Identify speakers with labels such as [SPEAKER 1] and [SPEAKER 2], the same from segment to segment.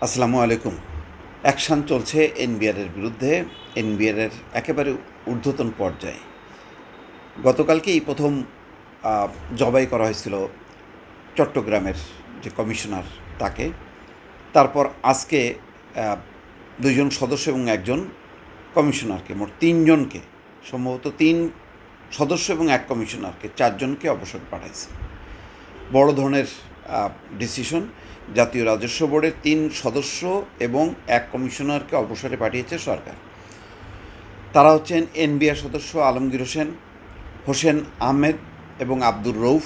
[SPEAKER 1] আসসালামু আলাইকুম। অ্যাকশন চলছে এনবিআরের বিরুদ্ধে, এনবিআরের একেবারে ঊর্ধ্বতন পর্যায়ে। গতকালকেই প্রথম জবাই করা হয়েছিল চট্টগ্রামের যে কমিশনার তাকে। তারপর আজকে দুজন সদস্য এবং একজন কমিশনারকে, মোট তিনজনকে, সম্ভবত তিন সদস্য এবং এক কমিশনারকে, চারজনকে অবসর পাঠাইছে। বড় ধরনের ডিসিশন। জাতীয় রাজস্ব বোর্ডের তিন সদস্য এবং এক কমিশনারকে অবসরে পাঠিয়েছে সরকার। তারা হচ্ছেন এনবিআর সদস্য আলমগীর হোসেন আহমেদ এবং আব্দুর রউফ,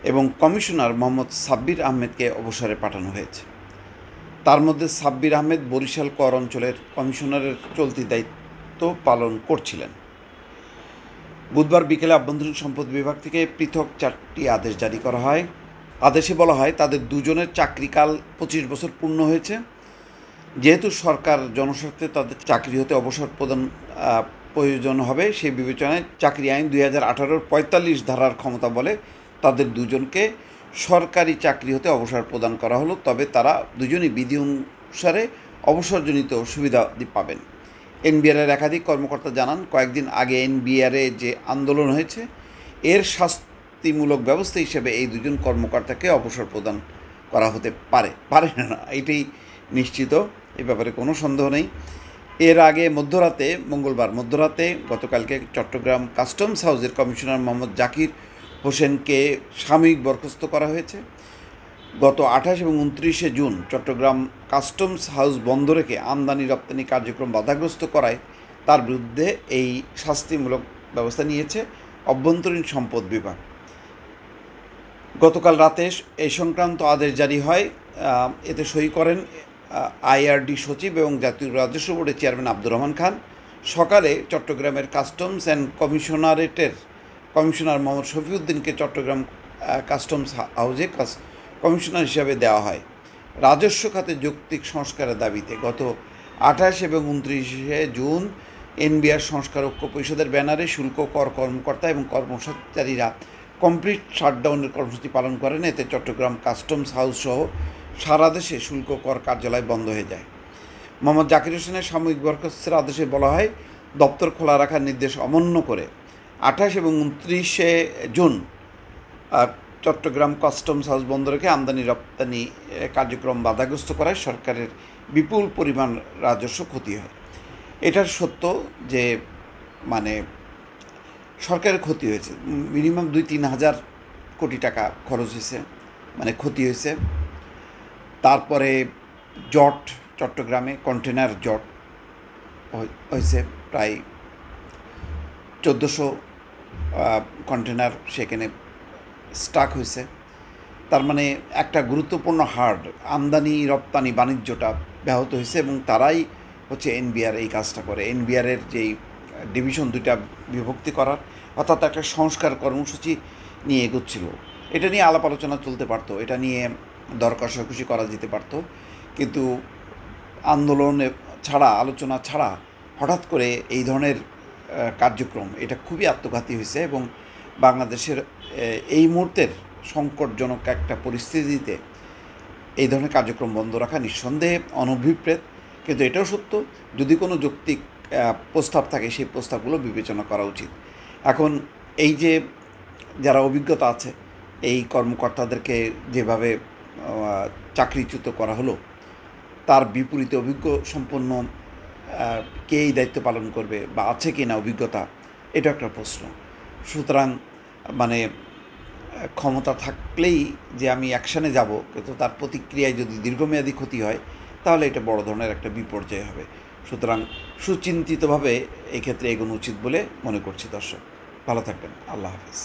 [SPEAKER 1] এবং কমিশনার মোহাম্মদ সাব্বির আহমেদকে অবসরে পাঠানো হয়েছে। তার মধ্যে সাব্বির আহমেদ বরিশাল কর অঞ্চলের কমিশনারের চলতি দায়িত্ব পালন করছিলেন। বুধবার বিকেলে আভ্যন্তরীণ সম্পদ বিভাগ থেকে পৃথক 4টি আদেশ জারি করা হয়। আদেশে বলা হয় তাদের দুজনের চাকরিকাল 25 বছর পূর্ণ হয়েছে। যেহেতু সরকার জনস্বার্থে তাদের চাকরি হতে অবসর প্রদান প্রয়োজন হবে, সেই বিবেচনায় চাকরি আইন 2018-র 45 ধারার ক্ষমতা বলে তাদের দুজনকে সরকারি চাকরি হতে অবসর প্রদান করা হলো। তবে তারা দুজনই বিধি অনুসারে অবসরজনিত সুবিধা পাবেন। এনবিআরের একাধিক কর্মকর্তা জানান, কয়েকদিন আগে এনবিআরে যে আন্দোলন হয়েছে এর শাস্তিমূলক ব্যবস্থা হিসেবে এই দুজন কর্মকর্তাকে অবসর প্রদান করা হতে পারে না, এটাই নিশ্চিত, এ ব্যাপারে কোনো সন্দেহ নেই। এর আগে মঙ্গলবার মধ্যরাতে গতকালকে চট্টগ্রাম কাস্টমস হাউসের কমিশনার মোহাম্মদ জাকির হোসেনকে সাময়িক বরখাস্ত করা হয়েছে। গত 28 এবং 29 জুন চট্টগ্রাম কাস্টমস হাউস বন্ধ রেখে আমদানি রপ্তানি কার্যক্রম বাধাগ্রস্ত করায় তার বিরুদ্ধে এই শাস্তিমূলক ব্যবস্থা নিয়েছে অভ্যন্তরীণ সম্পদ বিভাগ। গতকাল রাতে এই সংক্রান্ত আদেশ জারি হয়। এতে সই করেন আইআরডি সচিব এবং জাতীয় রাজস্ব বোর্ডের চেয়ারম্যান আব্দুর রহমান খান। সকালে চট্টগ্রামের কাস্টমস অ্যান্ড কমিশনারেটের কমিশনার মোহাম্মদ শফিউদ্দিনকে চট্টগ্রাম কাস্টমস হাউসে কমিশনার হিসাবে দেওয়া হয়। রাজস্ব খাতে যৌক্তিক সংস্কারের দাবিতে গত 28 এবং 29 জুন এনবিআর সংস্কার ঐক্য পরিষদের ব্যানারে শুল্ক কর কর্মকর্তা এবং কর্মচারীরা কমপ্লিট শাটডাউনের কর্মসূচি পালন করেন। এতে চট্টগ্রাম কাস্টমস হাউস সহ সারা দেশে শুল্ক কর কার্যালয় বন্ধ হয়ে যায়। মোহাম্মদ জাকির হোসেনের সাময়িক বরখাস্তের আদেশে বলা হয়, দপ্তর খোলা রাখার নির্দেশ অমান্য করে 28 এবং 29 জুন চট্টগ্রাম কাস্টমস হাউস বন্ধ রেখে আমদানি রপ্তানি কার্যক্রম বাধাগ্রস্ত করায় সরকারের বিপুল পরিমাণ রাজস্ব ক্ষতি হয়। এটার সত্য যে সরকারের ক্ষতি হয়েছে, মিনিমাম 2-3 হাজার কোটি টাকা খরচ হয়েছে, ক্ষতি হয়েছে। তারপরে জট, চট্টগ্রামে কন্টেনার জট হয়েছে, প্রায় 1400 কন্টেনার সেখানে স্টাক হয়েছে। তার একটা গুরুত্বপূর্ণ হার্ড আমদানি রপ্তানি বাণিজ্যটা ব্যাহত হয়েছে, এবং তারাই হচ্ছে এনবিআর এই কাজটা করে। এনবিআরের যেই ডিভিশন দুইটা বিভক্তি করার, অর্থাৎ একটা সংস্কার কর্মসূচি নিয়ে এগোচ্ছিল, এটা নিয়ে আলাপ আলোচনা চলতে পারতো, এটা নিয়ে দরকার সবকিছু করা যেতে পারতো। কিন্তু আন্দোলন ছাড়া, আলোচনা ছাড়া হঠাৎ করে এই ধরনের কার্যক্রম, এটা খুবই আত্মঘাতী হয়েছে, এবং বাংলাদেশের এই মুহূর্তের সংকটজনক একটা পরিস্থিতিতে এই ধরনের কার্যক্রম বন্ধ রাখা নিঃসন্দেহে অনভিপ্রেত। কিন্তু এটাও সত্য, যদি কোনো যৌক্তিক প্রস্তাব থাকে সেই প্রস্তাবগুলো বিবেচনা করা উচিত। এখন এই যে যারা অভিজ্ঞতা আছে, এই কর্মকর্তাদেরকে যেভাবে চাকরিচ্যুত করা হলো, তার বিপরীতে অভিজ্ঞ সম্পন্ন কে এই দায়িত্ব পালন করবে, বা আছে কি না অভিজ্ঞতা, এটা একটা প্রশ্ন। সুতরাং ক্ষমতা থাকলেই যে আমি অ্যাকশানে যাব, কিন্তু তার প্রতিক্রিয়ায় যদি দীর্ঘমেয়াদী ক্ষতি হয়, তাহলে এটা বড় ধরনের একটা বিপর্যয় হবে। সুতরাং সুচিন্তিতভাবে এই ক্ষেত্রে এগোনো উচিত বলে মনে করছি। দর্শক, ভালো থাকবেন। আল্লাহ হাফেজ।